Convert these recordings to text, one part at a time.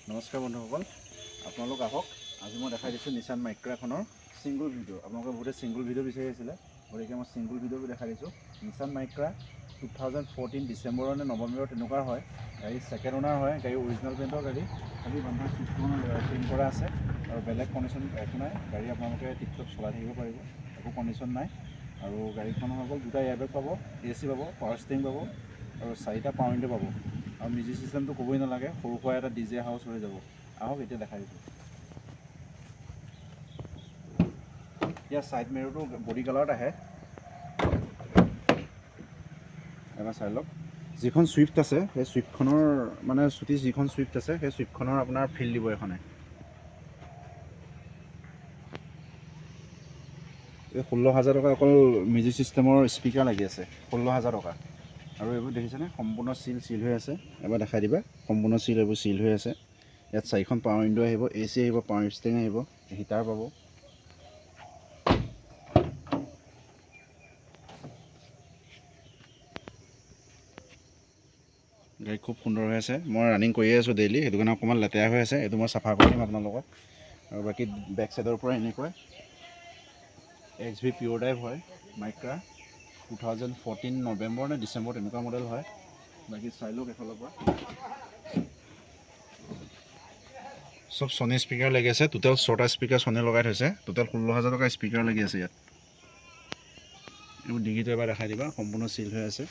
নমস্কাৰ বন্ধুসকল, আপোনালোক আহক। আজি মই দেখাই দিছোঁ নিছান মাইক্ৰাখনৰ ছিংগল ভিডিঅ'। আপোনালোকে বহুতে ছিংগল ভিডিঅ' বিচাৰি আছিলে, গতিকে মই ছিংগল ভিডিঅ' দেখাই দিছোঁ। নিছান মাইক্ৰা 2014 ডিচেম্বৰ নে নৱেম্বৰ তেনেকুৱা হয়। গাড়ী ছেকেণ্ড অনাৰ হয়, গাড়ী অৰিজিনেল পেইণ্টৰ গাড়ী। খালি বাম্পাৰ চিটখন পেইণ্ট কৰা আছে আৰু বেলেগ কণ্ডিশ্যন একো নাই। গাড়ী আপোনালোকে টিপটপ চলাই থাকিব পাৰিব, একো কণ্ডিশ্যন নাই। আৰু গাড়ীখন হৈ গ'ল দুটা এয়াৰবেগ পাব, AC পাব, পাৱাৰ ষ্টিয়াৰিং পাব আৰু 4টা পাৱাৰ উইণ্ডো পাব। আৰু মিউজিক চিষ্টেমটো ক'বই নালাগে, সৰু সুৰা এটা DJ হাউচ হৈ যাব। আহক এতিয়া দেখাই দিছোঁ। ইয়াৰ ছাইড মিৰৰটো বডি কালাৰত আহে, এবাৰ চাই লওক। যিখন ছুইফ্ট আছে সেই ছুইফ্টখনৰ মানে চুটি যিখন ছুইফ্ট আছে সেই ছুইফ্টখনৰ আপোনাৰ ফিল দিব এখনে। এই 16,000 টকা অকল মিউজিক চিষ্টেমৰ স্পীকাৰ লাগি আছে, 16,000 টকা। আৰু এইবোৰ দেখিছেনে সম্পূৰ্ণ চিল হৈ আছে। এবাৰ দেখাই দিবা, সম্পূৰ্ণ এইবোৰ চিল হৈ আছে। ইয়াত 4খন পাৱাৰ উইণ্ডো আহিব, AC আহিব, পাৱাৰ ষ্টিয়াৰিং আহিব, হিটাৰ পাব। গাড়ী খুব সুন্দৰ হৈ আছে। মই ৰানিং কৰিয়ে আছোঁ ডেইলি, সেইটো কাৰণে অকণমান লেতেৰা হৈ আছে। এইটো মই চাফা কৰি দিম আপোনালোকক। আৰু বাকী বেক চাইডৰ পৰা এনেকুৱা XV পিয়'ৰ ড্ৰাইভ হয় মাইক্ৰা, 2014 নৱেম্বৰ নে ডিচেম্বৰ তেনেকুৱা মডেল হয়। বাকী চাই লওক এফালৰ পৰা চব ছনী স্পীকাৰ লাগি আছে। টোটেল 6টা স্পীকাৰ ছনী লগাই থৈছে। টোটেল 16,000 টকা স্পীকাৰ লাগি আছে ইয়াত। এইবোৰ ডিগিটো এবাৰ দেখাই দিবা, সম্পূৰ্ণ চিল হৈ আছে।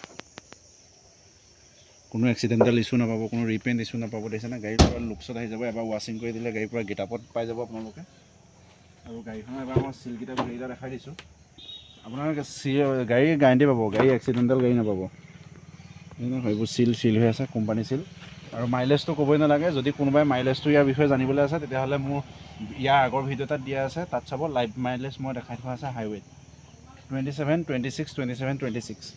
কোনো এক্সিডেণ্টেল ইছ্যু নাপাব, কোনো ৰিপেইণ্ট ইছ্যু নাপাব। দেখিছেনে গাড়ীৰ পৰা লুকছত আহি যাব। এবাৰ ৱাশ্বিং কৰি দিলে গাড়ীৰ পৰা গেটআপত পাই যাব আপোনালোকে। আৰু গাড়ীখনৰ এবাৰ মই চিলকেইটা গোটেইকেইটা দেখাই দিছোঁ। আপোনালোকে গাড়ী গেৰাণ্টি পাব, গাড়ী এক্সিডেণ্টেল গাড়ী নাপাব। এইবোৰ চিল হৈ আছে, কোম্পানী চিল। আৰু মাইলেজটো ক'বই নালাগে। যদি কোনোবাই মাইলেজটো ইয়াৰ বিষয়ে জানিবলৈ আছে তেতিয়াহ'লে মোৰ ইয়াৰ আগৰ ভিডিঅ' এটাত দিয়া আছে, তাত চাব। লাইভ মাইলেজ মই দেখাই থোৱা আছে হাইৱেত 27, 26, 27, 26।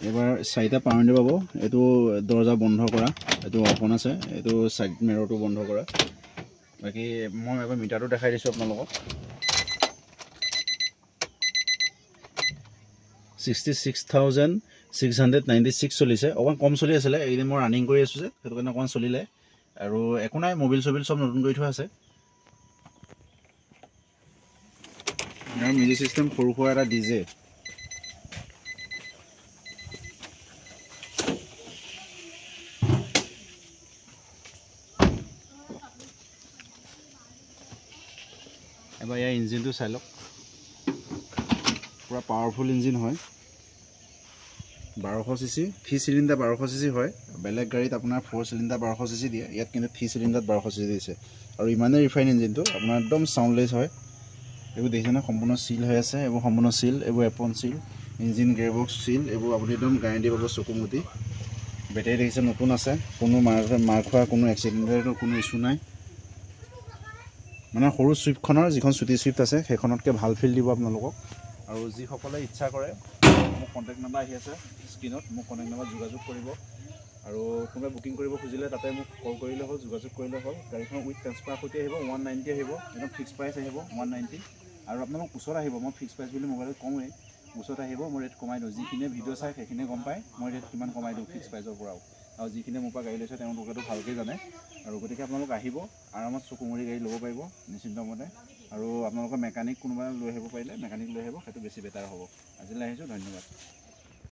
এবাৰ 4টা পাৱাৰ উইণ্ডো পাব। এইটো দৰ্জা বন্ধ কৰা, এইটো অপন আছে। এইটো ছাইড মিৰৰটো বন্ধ কৰা। বাকী মই এবাৰ মিটাৰটো দেখাই দিছোঁ আপোনালোকক। 66,696 চলিছে। অকণমান কম চলি আছিলে, এইকেইদিন মই ৰানিং কৰি আছোঁ যে, সেইটো কাৰণে অকণমান চলিলে। আৰু একো নাই, মবিল চবিল চব নতুন কৰি থোৱা আছে। আৰু মিউজিক চিষ্টেম সৰু সুৰা এটা DJ। এবাৰ ইয়াৰ ইঞ্জিনটো চাই লওক, পূৰা পাৱাৰফুল ইঞ্জিন হয়। 1200 cc, 3 চিলিণ্ডাৰ 1200 cc হয়। বেলেগ গাড়ীত আপোনাৰ 4 চিলিণ্ডাৰ 1200 cc দিয়ে, ইয়াত কিন্তু 3 চিলিণ্ডাৰ 1200 cc দিছে। আৰু ইমানেই ৰিফাইন ইঞ্জিনটো আপোনাৰ একদম চাউণ্ডলেছ হয়। এইবোৰ দেখিছেনে সম্পূৰ্ণ চিল হৈ আছে, এইবোৰ সম্পূৰ্ণ চিল, এইবোৰ এপন চিল, ইঞ্জিন গিয়াৰবক্স চিল। এইবোৰ আপুনি একদম গেৰাণ্টি পাব চকুমুটি। বেটেৰী দেখিছে নতুন আছে, কোনো মাৰ খোৱা কোনো এক্সিডেণ্টেৰ কোনো ইছ্যু নাই। মানে সৰু ছুইফ্টখনৰ যিখন চুটি ছুইফ্ট আছে সেইখনতকৈ ভাল ফিল দিব আপোনালোকক। আৰু যিসকলে ইচ্ছা কৰে, মোক কণ্টেক্ট নাম্বাৰ আহি আছে স্ক্ৰীণত, মোক কণ্টেক্ট নাম্বাৰ যোগাযোগ কৰিব। আৰু কোনোবাই বুকিং কৰিব খুজিলে তাতে মোক কল কৰিলে হ'ল, যোগাযোগ কৰিলে হ'ল। গাড়ীখন উইথ ট্ৰেন্সফাৰ সৈতে আহিব, 190 আহিব, একদম ফিক্স প্ৰাইচ আহিব 190। আৰু আপোনালোক ওচৰত আহিব, মই ফিক্স প্ৰাইচ বুলি মোবাইলত কওঁৱেই। ওচৰত আহিব, মই ৰেট কমাই দিওঁ। যিখিনিয়ে ভিডিঅ' চাই সেইখিনিয়ে গম পায় মই ৰেট কিমান কমাই দিওঁ ফিক্স প্ৰাইচৰ পৰাও। আৰু যিখিনিয়ে মোৰ পৰা গাড়ী লৈছে তেওঁলোকেতো ভালকৈ জানে। আৰু গতিকে আপোনালোক আহিব, আৰামত চকুমুৰি গাড়ী ল'ব পাৰিব নিশ্চিন্তমতে। আৰু আপোনালোকৰ মেকানিক কোনোবা লৈ আহিব পাৰিলে মেকানিক লৈ আহিব, সেইটো বেছি বেটাৰ হ'ব। আজিলৈ আহিছোঁ, ধন্যবাদ।